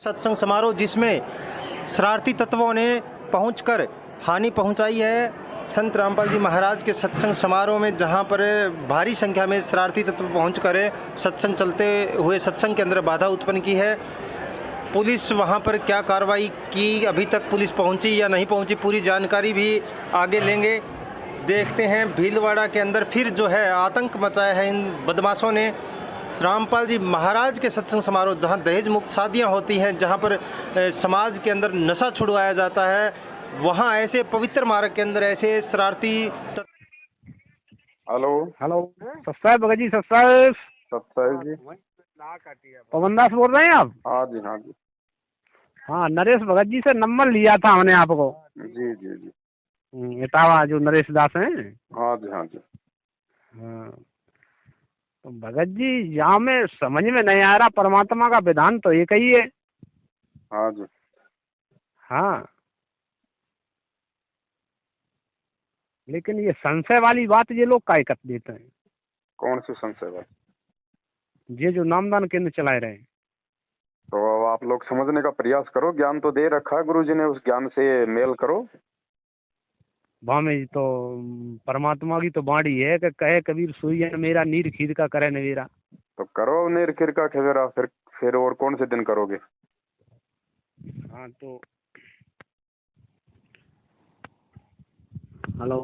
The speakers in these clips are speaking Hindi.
सत्संग समारोह जिसमें शरारती तत्वों ने पहुंचकर हानि पहुंचाई है संत रामपाल जी महाराज के सत्संग समारोह में, जहां पर भारी संख्या में शरारती तत्व पहुंचकर सत्संग चलते हुए सत्संग के अंदर बाधा उत्पन्न की है। पुलिस वहां पर क्या कार्रवाई की, अभी तक पुलिस पहुंची या नहीं पहुंची, पूरी जानकारी भी आगे लेंगे। देखते हैं भीलवाड़ा के अंदर फिर जो है आतंक मचाया है इन बदमाशों ने। रामपाल जी महाराज के सत्संग समारोह जहां दहेज मुक्त शादियां होती हैं, जहां पर समाज के अंदर नशा छुड़वाया जाता है, वहां ऐसे पवित्र मार्ग के अंदर ऐसे शरारती हेलो हेलो सत्साई भगत जी, सत्साई जी। पवन दास बोल रहे हैं आप? हाँ जी हाँ जी। हाँ, नरेश भगत जी से नंबर लिया था हमने आपको। जी जी जी। इटावा जो नरेश दास हैं। हाँ जी हाँ जी। हाँ, तो भगत जी यहाँ में समझ में नहीं आ रहा, परमात्मा का विधान तो एक ही है। हाँ जी। हाँ, लेकिन ये संशय वाली बात ये लोग काय कर देते हैं। कौन सी संशय बात? ये जो नामदान केंद्र चलाए रहे हैं, तो अब आप लोग समझने का प्रयास करो, ज्ञान तो दे रखा है गुरु जी ने, उस ज्ञान से मेल करो। वहाँ में तो परमात्मा की तो बाणी है कि कहे कबीर सोई मेरा नीर खीर का करे नवेरा। तो करो नीर खीर का खेवेरा, फिर और कौन से दिन करोगे? हाँ तो हेलो।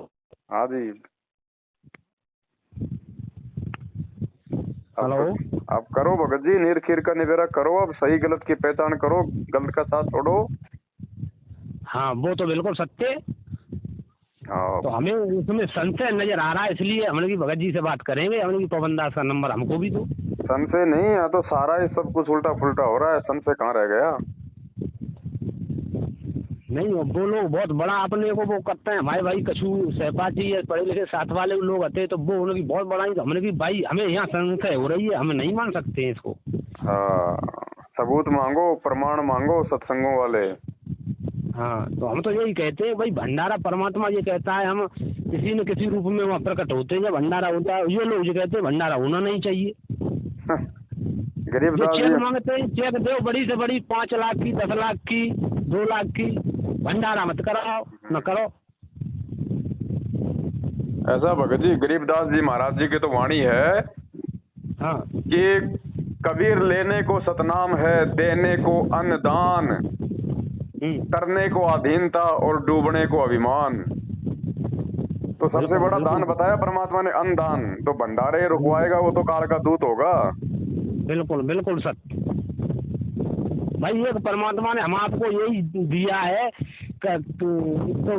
हाँ जी। हेलो। अब करो भगत जी, नीर खीर का निवेरा करो, अब सही गलत की पहचान करो, गलत का साथ छोड़ो। हाँ, वो तो बिल्कुल सत्य है। हाँ। तो हमें उसमें संशय नजर आ रहा है, इसलिए हमने भी भगत जी से बात करेंगे। हमने भी पवन दास का नंबर हमको भी दो। संशय नहीं है तो सारा ही सब कुछ उल्टा फुल्टा हो रहा है, संशय कहाँ रह गया? नहीं, वो लोग बहुत बड़ा अपने को वो करते हैं, भाई भाई कछु सहपाठी है, पढ़े लिखे साथ वाले लोग आते हैं तो वो उनकी बहुत बड़ा ही। हमने भी भाई हमें यहाँ संशय हो रही है, हमें नहीं मान सकते हैं इसको। हाँ, सबूत मांगो, प्रमाण मांगो सत्संगों वाले। हाँ, तो हम तो यही कहते हैं भाई, भंडारा परमात्मा ये कहता है हम किसी न किसी रूप में वहाँ प्रकट होते हैं, जब भंडारा होता है। ये लोग ये कहते हैं भंडारा होना नहीं चाहिए। गरीब जो दास चेक जी मांगते हैं, चेक दो बड़ी से बड़ी 5 लाख की, 10 लाख की, 2 लाख की, भंडारा मत कराओ, न करो। ऐसा भगत जी, गरीबदास जी महाराज जी की तो वाणी है हाँ, कि कबीर लेने को सतनाम है, देने को अन्नदान, करने को अधीनता और डूबने को अभिमान। तो सबसे बड़ा दान बताया परमात्मा ने, अन्नदान। तो भंडारे रुकवाएगा वो तो काल का दूत होगा। बिल्कुल बिल्कुल सत्य भाई। एक परमात्मा ने हम आपको यही दिया है तो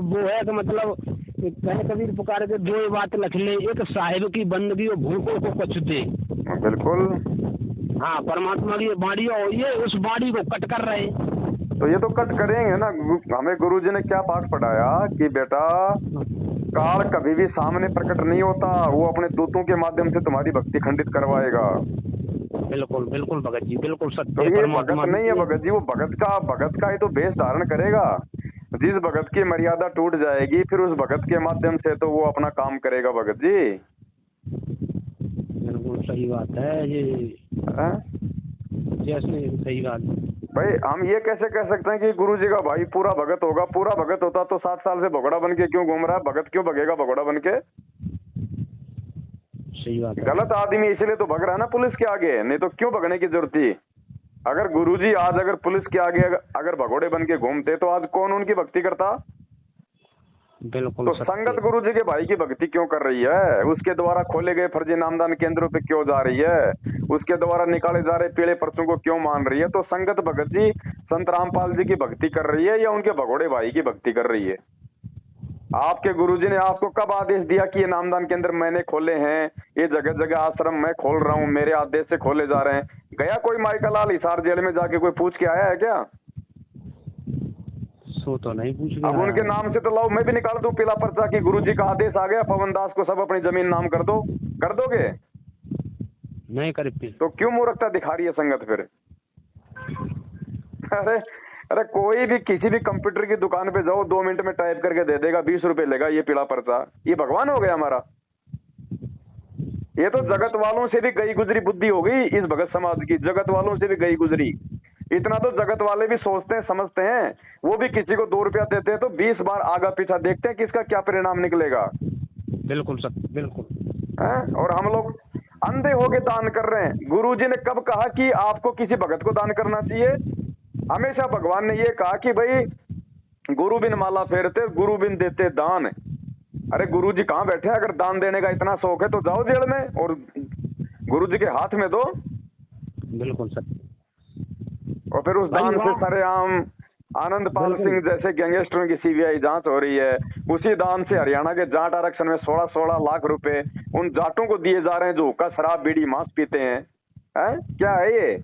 वो है कि मतलब कहे कबीर पुकार के 2 बात लिख ले, एक साहिब की बंदगी और भूखों को कुछ दे। बिल्कुल। हाँ, परमात्मा की बाड़ी और ये उस बाड़ी को कट कर रहे हैं। तो ये तो कट करेंगे ना। हमें गुरुजी ने क्या पाठ पढ़ाया कि बेटा काल कभी भी सामने प्रकट नहीं होता, वो अपने दूतों के माध्यम से तुम्हारी भक्ति खंडित करवाएगा। बिल्कुल बिल्कुल भगत जी, बिल्कुल सत्य। तो ये भगत नहीं है भगत जी, वो भगत का ही तो भेष धारण करेगा। जिस भगत की मर्यादा टूट जाएगी फिर उस भगत के माध्यम से तो वो अपना काम करेगा भगत जी। बिल्कुल सही बात है ये। जैसे सही बात भाई, हम ये कैसे कह सकते हैं कि गुरुजी का भाई पूरा भगत होगा? पूरा भगत होता तो 7 साल से भगोड़ा बन के क्यों घूम रहा है? भगत क्यों भगेगा भगोड़ा बन के? सही बात है। गलत आदमी इसलिए तो भग रहा है ना पुलिस के आगे, नहीं तो क्यों भगने की जरूरत थी? अगर गुरुजी आज अगर पुलिस के आगे अगर भगोड़े बन के घूमते तो आज कौन उनकी भक्ति करता? बिल्कुल। तो संगत गुरुजी के भाई की भक्ति क्यों कर रही है? उसके द्वारा खोले गए फर्जी नामदान केंद्रों पे क्यों जा रही है? उसके द्वारा निकाले जा रहे पीले पर्चों को क्यों मान रही है? तो संगत भगत जी संत रामपाल जी की भक्ति कर रही है या उनके भगोड़े भाई की भक्ति कर रही है? आपके गुरुजी ने आपको कब आदेश दिया कि ये नामदान केंद्र मैंने खोले हैं, ये जगह जगह आश्रम मैं खोल रहा हूँ, मेरे आदेश से खोले जा रहे हैं? गया कोई माइका लाल हिसार जेल में जाके कोई पूछ के आया है क्या? सो तो नहीं पूछ अब उनके नाम से तो लाओ, मैं भी निकाल दूं पीला पर्चा कि गुरुजी का आदेश आ गया, पवन दास को सब अपनी जमीन नाम कर दो। कर दोगे? नहीं कर। तो क्यों मूर्खता दिखा रही है संगत फिर? अरे कोई भी किसी भी कंप्यूटर की दुकान पे जाओ, 2 मिनट में टाइप करके दे देगा, 20 रुपए लेगा ये पीला पर्चा। ये भगवान हो गया हमारा? ये तो जगत वालों से भी गई गुजरी बुद्धि हो गई इस भगत समाज की, जगत वालों से भी गई गुजरी। इतना तो जगत वाले भी सोचते हैं, समझते हैं। वो भी किसी को 2 रुपया देते हैं तो 20 बार आगा पीछा देखते हैं कि इसका क्या परिणाम निकलेगा। बिल्कुल सर, बिल्कुल। हैं? और हम लोग अंधे होके दान कर रहे हैं। गुरुजी ने कब कहा कि आपको किसी भगत को दान करना चाहिए? हमेशा भगवान ने ये कहा कि भाई गुरु बिन माला फेरते, गुरु बिन देते दान। अरे गुरुजी कहाँ बैठे हैं? अगर दान देने का इतना शौक है तो जाओ जेल में और गुरुजी के हाथ में दो। बिल्कुल सर। और फिर उस दान से सरेआम आनंदपाल सिंह जैसे गैंगस्टरों की सीबीआई जांच हो रही है। उसी दान से हरियाणा के जाट आरक्षण में 16-16 लाख रुपए उन जाटों को दिए जा रहे हैं जो हुक्का, शराब, बीड़ी, मांस पीते हैं। क्या है ये?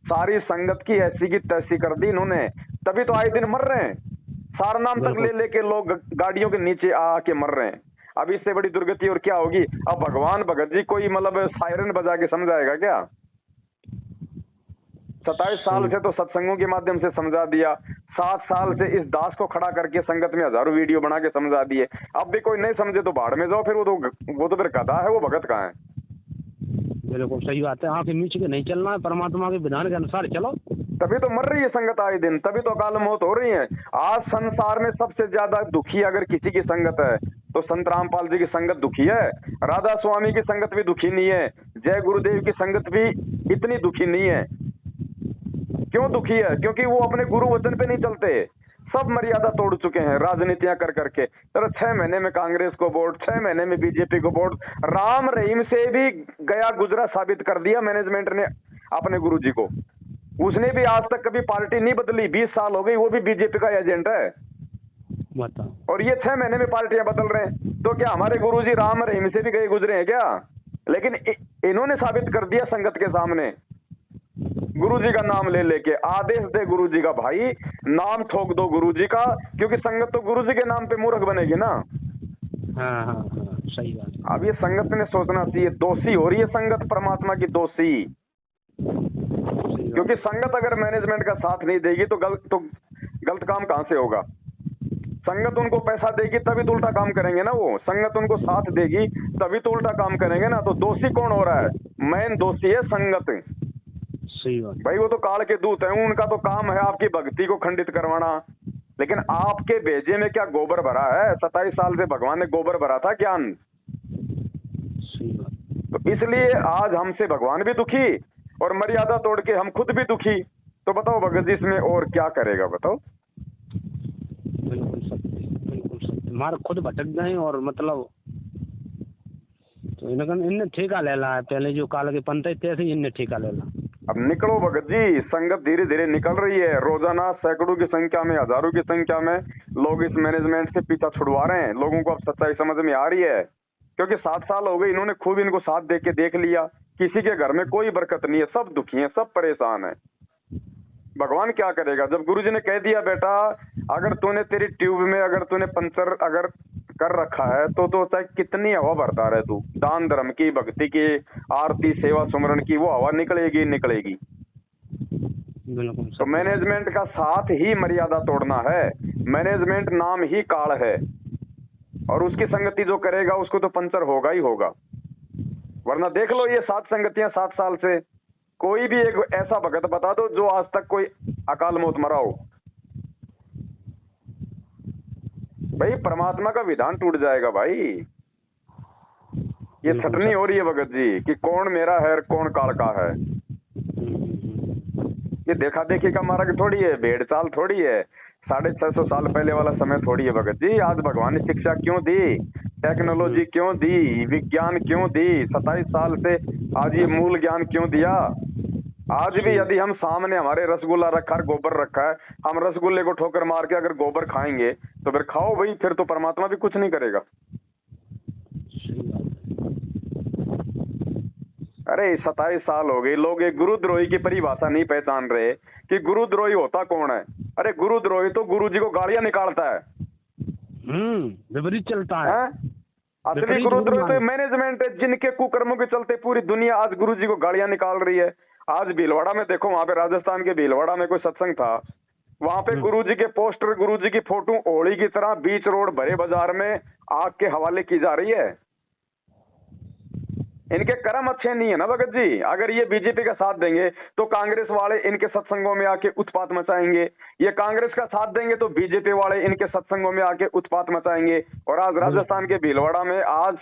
सारी संगत की ऐसी की तैसी कर दी इन्होंने, तभी तो आए दिन मर रहे हैं। सारा नाम तक ले लेके लोग गाड़ियों के नीचे आके मर रहे हैं। अब इससे बड़ी दुर्गति और क्या होगी? अब भगवान भगत जी कोई मतलब सायरन बजा के समझाएगा क्या? 27 साल से तो सत्संगों के माध्यम से समझा दिया, 7 साल से इस दास को खड़ा करके संगत में हजारों वीडियो बना के समझा दिए। अब भी कोई नहीं समझे तो भाड़ में जाओ। फिर वो तो फिर गधा है, वो भगत कहाँ है? बिल्कुल सही बात है। आंख नीचे के नहीं चलना है, परमात्मा के विधान के अनुसार चलो। तभी तो मर रही है संगत आए दिन, तभी तो अकाल मौत हो रही है। आज संसार में सबसे ज्यादा दुखी अगर किसी की संगत है तो संत रामपाल जी की संगत दुखी है। राधा स्वामी की संगत भी दुखी नहीं है। जय गुरुदेव की संगत भी इतनी दुखी नहीं है। क्यों दुखी है? क्योंकि वो अपने गुरु वचन पे नहीं चलते। सब मर्यादा तोड़ चुके हैं राजनीतियां कर करके। तो 6 महीने में कांग्रेस को वोट, 6 महीने में बीजेपी को वोट। राम रहीम से भी गया गुजरा साबित कर दिया मैनेजमेंट ने अपने गुरुजी को। उसने भी आज तक कभी पार्टी नहीं बदली, 20 साल हो गई, वो भी बीजेपी का एजेंट है। और ये 6 महीने में पार्टियां बदल रहे हैं। तो क्या हमारे गुरुजी राम रहीम से भी गए गुजरे हैं क्या? लेकिन इन्होंने साबित कर दिया संगत के सामने, गुरुजी का नाम ले लेके। आदेश दे गुरुजी का भाई, नाम ठोक दो गुरुजी का, क्योंकि संगत तो गुरुजी के नाम पे मूर्ख बनेगी ना। हाँ, सही बात। अब ये संगत ने सोचना चाहिए, दोषी हो रही है संगत परमात्मा की, दोषी। क्योंकि संगत अगर मैनेजमेंट का साथ नहीं देगी तो गलत काम कहां से होगा? संगत उनको पैसा देगी तभी तो उल्टा काम करेंगे ना। वो संगत उनको साथ देगी तभी तो उल्टा काम करेंगे ना। तो दोषी कौन हो रहा है? मेन दोषी है संगत। सही बात भाई वो तो काल के दूत हैं, उनका तो काम है आपकी भक्ति को खंडित करवाना। लेकिन आपके भेजे में क्या गोबर भरा है? 27 साल से भगवान ने गोबर भरा था ज्ञान। तो इसलिए आज हमसे भगवान भी दुखी और मर्यादा तोड़ के हम खुद भी दुखी। तो बताओ भगत जी इसमें और क्या करेगा? बताओ। बिल्कुल सत्य। हमारे खुद भटक गए और मतलब तो इन्हें ठेका ले ला है। पहले जो काल के पंथ थे इनने ठेका ले ला। अब निकलो भगत जी, संगत धीरे धीरे निकल रही है। रोजाना सैकड़ों की संख्या में, हजारों की संख्या में लोग इस मैनेजमेंट से पीछा छुड़वा रहे हैं। लोगों को अब सच्चाई समझ में आ रही है, क्योंकि 7 साल हो गए इन्होंने खूब इनको साथ दे के देख लिया। किसी के घर में कोई बरकत नहीं है, सब दुखी हैं, सब परेशान है। भगवान क्या करेगा? जब गुरुजी ने कह दिया बेटा अगर तूने तेरी ट्यूब में अगर तूने पंचर अगर कर रखा है तो चाहे कितनी हवा भरता रहे तू, दान धर्म की, भक्ति की, आरती, सेवा, सुमरण की, वो हवा निकलेगी निकलेगी। तो मैनेजमेंट का साथ ही मर्यादा तोड़ना है। मैनेजमेंट नाम ही काल है और उसकी संगति जो करेगा उसको तो पंचर होगा ही होगा। वरना देख लो ये 7 संगतियां 7 साल से, कोई भी एक ऐसा भगत बता दो जो आज तक कोई अकाल मौत मरा हो। भाई परमात्मा का विधान टूट जाएगा भाई। ये छटनी हो रही है भगत जी कि कौन मेरा है कौन काल का है। ये देखा देखी का मार्ग थोड़ी है, भेड़ चाल थोड़ी है, 650 साल पहले वाला समय थोड़ी है भगत जी। आज भगवान ने शिक्षा क्यों दी, टेक्नोलॉजी क्यों दी, विज्ञान क्यों दी? 27 साल से आज ये मूल ज्ञान क्यों दिया? आज भी यदि हम सामने हमारे रसगुल्ला रखा है, गोबर रखा है, हम रसगुल्ले को ठोकर मार के अगर गोबर खाएंगे तो फिर खाओ भाई, फिर तो परमात्मा भी कुछ नहीं करेगा। अरे 27 साल हो गए, लोग एक गुरुद्रोही की परिभाषा नहीं पहचान रहे कि गुरुद्रोही होता कौन है। अरे गुरुद्रोही तो गुरु जी को गालियां निकालता है, विपरीत चलता है। असली गुरुद्रोही तो मैनेजमेंट है जिनके कुकर्मों के चलते पूरी दुनिया आज गुरु जी को गालियां निकाल रही है। आज भीलवाड़ा में देखो, वहां पे राजस्थान के भीलवाड़ा में कोई सत्संग था, वहां पे गुरुजी के पोस्टर, गुरुजी की फोटो ओली की तरह बीच रोड भरे बाजार में आग के हवाले की जा रही है। इनके कर्म अच्छे नहीं है ना भगत जी। अगर ये बीजेपी का साथ देंगे तो कांग्रेस वाले इनके सत्संगों में आके उत्पात मचाएंगे, ये कांग्रेस का साथ देंगे तो बीजेपी वाले इनके सत्संगों में आके उत्पात मचाएंगे। और आज राजस्थान के भीलवाड़ा में आज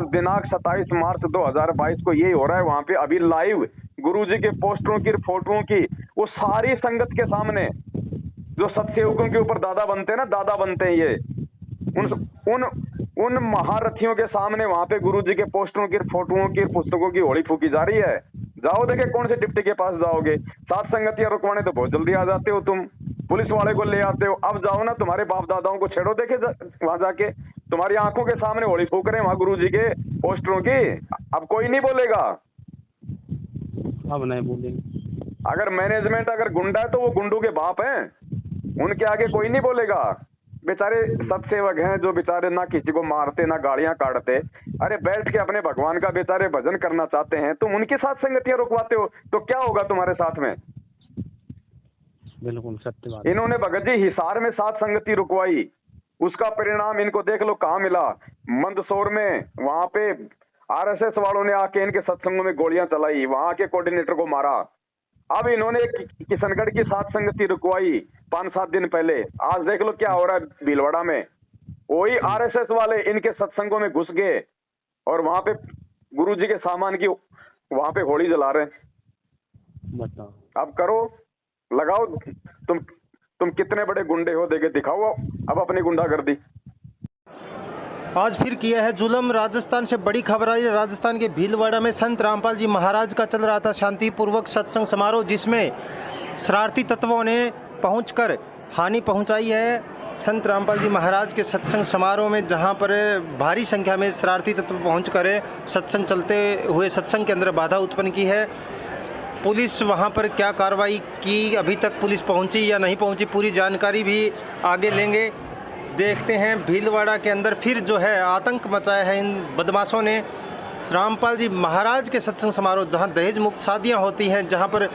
दिनांक 27 मार्च 2022 को ये हो रहा है। वहां पे अभी लाइव गुरुजी के पोस्टरों की, फोटोओं की, वो सारी संगत के सामने, जो सत्सेवकों के ऊपर दादा बनते हैं ना, दादा बनते हैं ये, उन महारथियों के सामने वहां पे गुरुजी के पोस्टरों की, फोटोओं की, पुस्तकों की होली फूकी जा रही है। जाओ देखे कौन से डिप्टी के पास जाओगे। सात संगतियां रुकवाने तो बहुत जल्दी आ जाते हो तुम, पुलिस वाले को ले आते हो। अब जाओ ना, तुम्हारे बाप दादाओं को छेड़ो देखे वहां जाके, तुम्हारी आंखों के सामने होली फूक रहे हैं वहां गुरुजी के पोस्टरों की। अब कोई नहीं बोलेगा, अब नहीं बोलेंगे। अगर मैनेजमेंट अगर गुंडा है तो वो गुंडों के बाप हैं, उनके आगे कोई नहीं बोलेगा। बेचारे सत्सेवक हैं जो बेचारे ना किसी को मारते ना गाड़ियां काटते, अरे बैठ के अपने भगवान का बेचारे भजन करना चाहते हैं, तुम उनके साथ संगतियां रुकवाते हो तो क्या होगा तुम्हारे साथ में। बिल्कुल सत्य बात। इन्होंने भगत जी हिसार में सात संगति रुकवाई, उसका परिणाम इनको देख लो कहाँ मिला। मंदसौर में वहां पे आरएसएस वालों ने आके इनके सत्संगों में गोलियां चलाई, वहां के कोऑर्डिनेटर को मारा। अब इन्होंने किशनगढ़ की सात संगति रुकवाई 5-7 दिन पहले, आज देख लो क्या हो रहा है भीलवाड़ा में। वही आरएसएस वाले इनके सत्संगों में घुस गए और वहां पे गुरुजी के सामान की वहां पे होली जला रहे हैं। बताओ, अब करो, लगाओ, तुम कितने बड़े गुंडे हो, देखे दिखाओ अब अपनी गुंडागर्दी। आज फिर किया है जुल्म। राजस्थान से बड़ी खबर आई। राजस्थान के भीलवाड़ा में संत रामपाल जी महाराज का चल रहा था शांतिपूर्वक सत्संग समारोह, जिसमें शरारती तत्वों ने पहुंचकर हानि पहुंचाई है संत रामपाल जी महाराज के सत्संग समारोह में, जहां पर भारी संख्या में शरारती तत्व पहुंचकर सत्संग चलते हुए सत्संग के अंदर बाधा उत्पन्न की है। पुलिस वहां पर क्या कार्रवाई की, अभी तक पुलिस पहुंची या नहीं पहुंची, पूरी जानकारी भी आगे लेंगे। देखते हैं भीलवाड़ा के अंदर फिर जो है आतंक मचाया है इन बदमाशों ने। रामपाल जी महाराज के सत्संग समारोह, जहां दहेज मुक्त शादियां होती हैं, जहां पर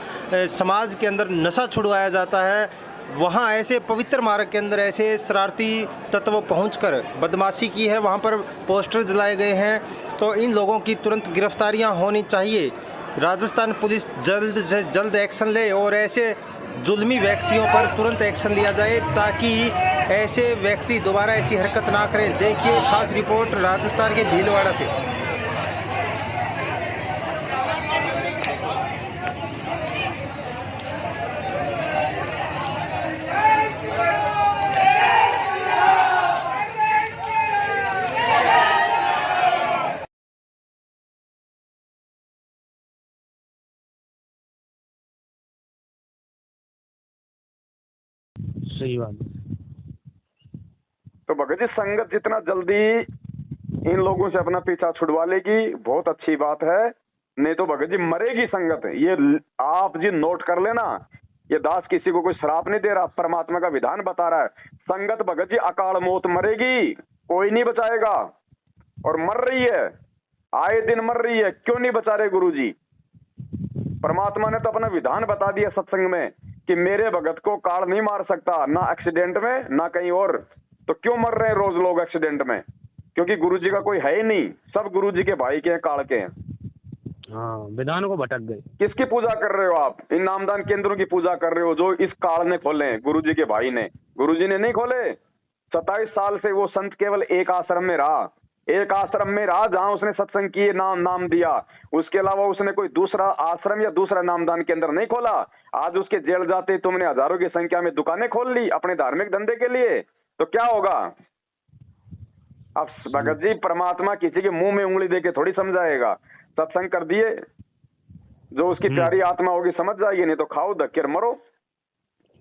समाज के अंदर नशा छुड़वाया जाता है, वहां ऐसे पवित्र मार्ग के अंदर ऐसे शरारती तत्व पहुंचकर बदमाशी की है। वहां पर पोस्टर जलाए गए हैं, तो इन लोगों की तुरंत गिरफ्तारियां होनी चाहिए। राजस्थान पुलिस जल्द से जल्द एक्शन ले और ऐसे जुल्मी व्यक्तियों पर तुरंत एक्शन लिया जाए, ताकि ऐसे व्यक्ति दोबारा ऐसी हरकत ना करें। देखिए खास रिपोर्ट राजस्थान के भीलवाड़ा से। सही बात। तो भगत जी संगत जितना जल्दी इन लोगों से अपना पीछा छुड़वा लेगी बहुत अच्छी बात है, नहीं तो भगत जी मरेगी संगत। ये आप जी नोट कर लेना, ये दास किसी को कोई श्राप नहीं दे रहा, परमात्मा का विधान बता रहा है। संगत भगत जी अकाल मौत मरेगी, कोई नहीं बचाएगा, और मर रही है, आए दिन मर रही है। क्यों नहीं बचा रहे गुरु जी? परमात्मा ने तो अपना विधान बता दिया सत्संग में कि मेरे भगत को काल नहीं मार सकता, ना एक्सीडेंट में ना कहीं और। तो क्यों मर रहे हैं रोज लोग एक्सीडेंट में? क्योंकि गुरुजी का कोई है ही नहीं, सब गुरुजी के भाई के हैं, काल के हैं। हाँ, विधान को भटक गए। किसकी पूजा कर रहे हो आप? इन नामदान केंद्रों की पूजा कर रहे हो जो इस काल ने खोले, गुरुजी के भाई ने। गुरुजी ने नहीं खोले। 27 साल से वो संत केवल एक आश्रम में रहा, एक आश्रम में रहा जहां उसने सत्संग किए, नाम दिया। उसके अलावा उसने कोई दूसरा आश्रम या दूसरा नामदान केंद्र नहीं खोला। आज उसके जेल जाते तुमने हजारों की संख्या में दुकानें खोल ली अपने धार्मिक धंधे के लिए, तो क्या होगा? अब भगत जी परमात्मा किसी के मुंह में उंगली देके थोड़ी समझाएगा। सत्संग कर दिए, जो उसकी प्यारी आत्मा होगी समझ जाएगी, नहीं तो खाओ धक्के मरो।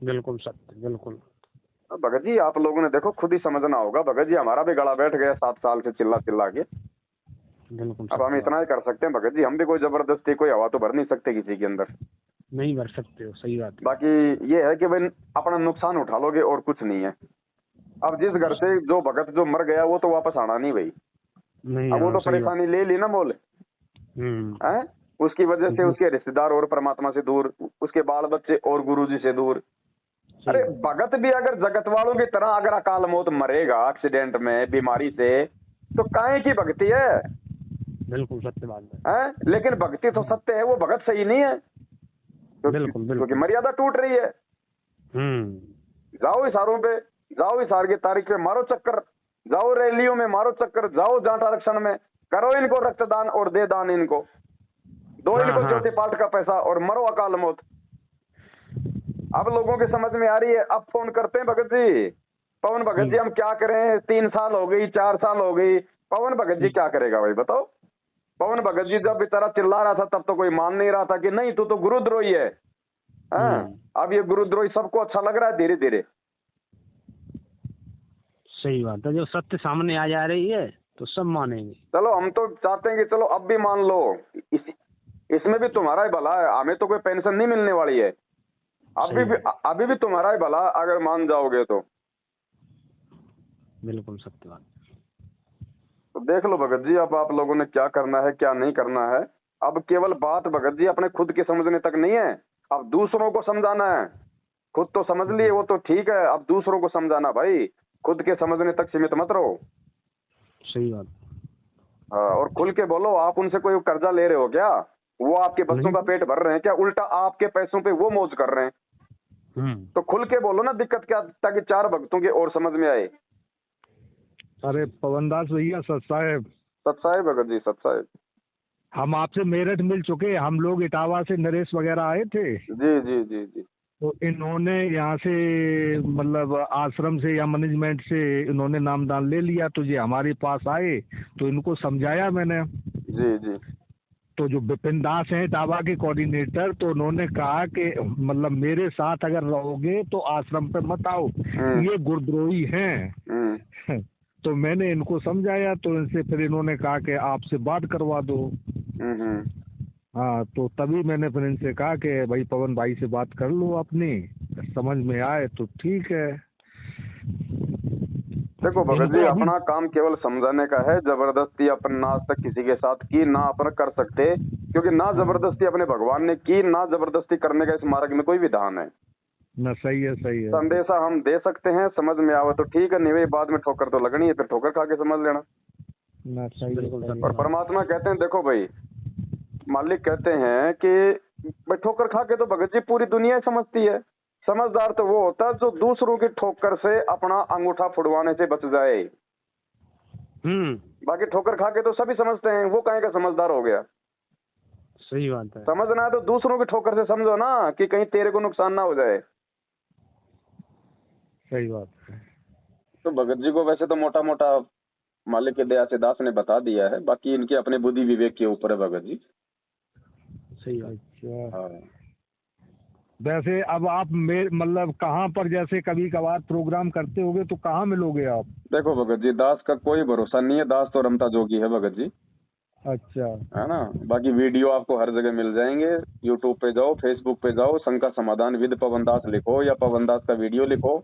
बिल्कुल सत्य, बिल्कुल। भगत जी आप लोगों ने देखो खुद ही समझना होगा। भगत जी हमारा भी गला बैठ गया 7 साल से चिल्ला के। अब हम इतना ही कर सकते हैं भगत जी, हम भी कोई जबरदस्ती कोई हवा तो भर नहीं सकते किसी के अंदर, नहीं भर सकते हो। सही बात। बाकी ये है कि भाई अपना नुकसान उठा लोगे और कुछ नहीं है। अब जिस घर से जो भगत जो मर गया वो तो वापस आना नहीं भाई, नहीं। अब वो तो परेशानी ले ली ना बोले है, उसकी वजह से उसके रिश्तेदार और परमात्मा से दूर, उसके बाल बच्चे और गुरुजी से दूर। अरे भगत भी अगर जगत वालों की तरह अगर अकाल मौत मरेगा एक्सीडेंट में बीमारी से, तो काहे की भक्ति है? बिल्कुल सत्य बात है। हैं? लेकिन भक्ति तो सत्य है, वो भगत सही नहीं है, क्योंकि मर्यादा टूट रही है। जाओ इशारों पे, जाओ इशार की तारीख पे मारो चक्कर, जाओ रैलियों में मारो चक्कर, जाओ जाट आरक्षण में, करो इनको रक्तदान और दे दान इनको, दो इनको ज्योति पाठ का पैसा और मरो अकाल मौत। अब लोगों की समझ में आ रही है। अब फोन करते हैं भगत जी, पवन भगत जी हम क्या करें, 3 साल हो गई, 4 साल हो गई, पवन भगत जी क्या करेगा भाई बताओ। पवन भगत जी जब बेचारा चिल्ला रहा था तब तो कोई मान नहीं रहा था कि नहीं तू तो गुरुद्रोही है। अब ये गुरुद्रोही सबको अच्छा लग रहा है धीरे धीरे। सही बात है, जब सत्य सामने आ जा रही है तो सब मानेंगे। चलो हम तो चाहते हैं कि चलो अब भी मान लो, इसमें भी तुम्हारा ही भला है, हमें तो कोई पेंशन नहीं मिलने वाली है, अभी भी तुम्हारा ही भला अगर मान जाओगे तो। बिल्कुल सत्य बात। तो देख लो भगत जी, अब आप लोगों ने क्या करना है क्या नहीं करना है। अब केवल बात भगत जी अपने खुद के समझने तक नहीं है, अब दूसरों को समझाना है। खुद तो समझ लिए वो तो ठीक है, अब दूसरों को समझाना भाई, खुद के समझने तक सीमित मत रहो। सही बात। हाँ, और खुल के बोलो, आप उनसे कोई कर्जा ले रहे हो क्या? वो आपके बच्चों का पेट भर रहे हैं क्या? उल्टा आपके पैसों पे वो मौज कर रहे हैं। तो खुल के बोलो ना दिक्कत क्या, ताकि 4 भक्तों की और समझ में आए। अरे पवनदास भैया, सत साहेब भगत जी, सत साहेब, हम आपसे मेरठ मिल चुके, हम लोग इटावा से नरेश वगैरह आए थे। जी जी जी जी। तो इन्होंने यहाँ से मतलब आश्रम से या मैनेजमेंट से इन्होंने नामदान ले लिया, तो ये हमारे पास आए तो इनको समझाया मैंने। जी जी। तो जो विपिन दास हैं इटावा के कोऑर्डिनेटर, तो उन्होंने कहा कि मतलब मेरे साथ अगर रहोगे तो आश्रम पे मत आओ, ये गुरुद्रोही हैं। तो मैंने इनको समझाया, तो इनसे फिर इन्होंने कहा कि आपसे बात करवा दो। हाँ, तो तभी मैंने फिर इनसे कहा कि भाई पवन भाई से बात कर लो अपनी, समझ में आए तो ठीक है। देखो भगत जी, अपना काम केवल समझाने का है, जबरदस्ती अपन ना आज तक किसी के साथ की, ना अपन कर सकते, क्योंकि ना जबरदस्ती अपने भगवान ने की, ना जबरदस्ती करने का इस मार्ग में कोई विधान है ना। सही है, सही है। संदेशा हम दे सकते हैं, समझ में आवे तो ठीक है, नहीं भाई बाद में ठोकर तो लगनी है, फिर ठोकर खा के समझ लेना ना। सही है। और परमात्मा कहते हैं, देखो भाई मालिक कहते हैं कि भाई ठोकर खा के तो भगत जी पूरी दुनिया समझती है। समझदार तो वो होता है जो दूसरों की ठोकर से अपना अंगूठा फुड़वाने से बच जाए। बाकी ठोकर खा के तो सभी समझते हैं, वो कहीं का समझदार हो गया। सही बात है। समझना है तो दूसरों की ठोकर से समझो ना, कि कहीं तेरे को नुकसान ना हो जाए। सही बात है। तो भगत जी को वैसे तो मोटा मोटा मालिक के दया से दास ने बता दिया है, बाकी इनके अपने बुद्धि विवेक के ऊपर है भगत जी। सही बात। अच्छा, हाँ। वैसे अब आप मतलब कहाँ पर जैसे कभी कभार प्रोग्राम करते होगे तो कहाँ मिलोगे आप? देखो भगत जी, दास का कोई भरोसा नहीं है, दास तो रमता जोगी है भगत जी। अच्छा, है ना। बाकी वीडियो आपको हर जगह मिल जाएंगे, यूट्यूब पे जाओ, फेसबुक पे जाओ, शंका समाधान विद पवन दास लिखो या पवन दास का वीडियो लिखो,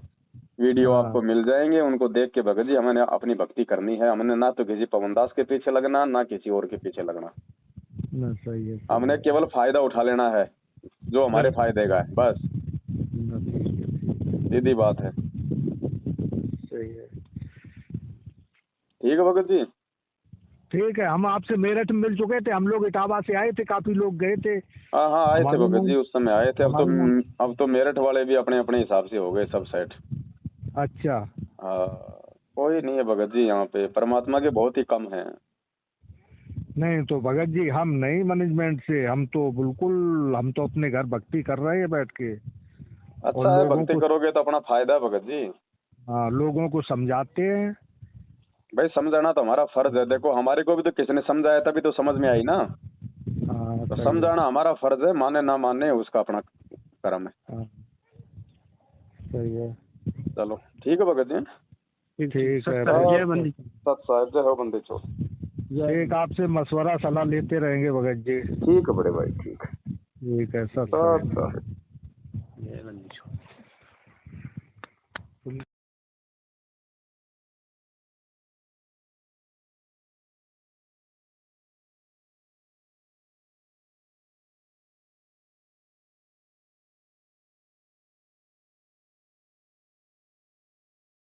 वीडियो आपको मिल जाएंगे। उनको देख के भगत जी हमें अपनी भक्ति करनी है, हमने ना तो किसी पवन दास के पीछे लगना, ना किसी और के पीछे लगना। ना। सही है। हमने केवल फायदा उठा लेना है जो हमारे फायदे का है, बस सीधी बात है। सही है। ठीक है भगत जी। ठीक है, हम आपसे मेरठ मिल चुके थे, हम लोग इटावा से आए थे, काफी लोग गए थे। हाँ हाँ आए थे भगत जी, उस समय आए थे। अब तो मेरठ वाले भी अपने अपने हिसाब से हो गए सब सेट। अच्छा। हाँ, कोई नहीं है भगत जी, यहाँ पे परमात्मा के बहुत ही कम हैं। नहीं तो भगत जी हम नहीं मैनेजमेंट से, हम तो बिल्कुल, हम तो अपने घर भक्ति कर रहे हैं बैठ के। अच्छा है, भक्ति करोगे तो अपना फायदा है भगत जी। हाँ, लोगों को समझाते हैं भाई, समझाना तो हमारा फर्ज है। देखो हमारे को भी तो किसी ने समझाया तभी तो समझ में आई ना। तो समझाना हमारा फर्ज है, माने ना माने उसका अपना कर्म है। सही है। चलो ठीक है भगत जी। ठीक है। सत साहिब, जय हो बंदी छोड़। एक आपसे मशवरा सलाह लेते रहेंगे भगत जी। ठीक है बड़े भाई, ठीक है। ठीक है। सत साहिब। जय बंदी छोड़।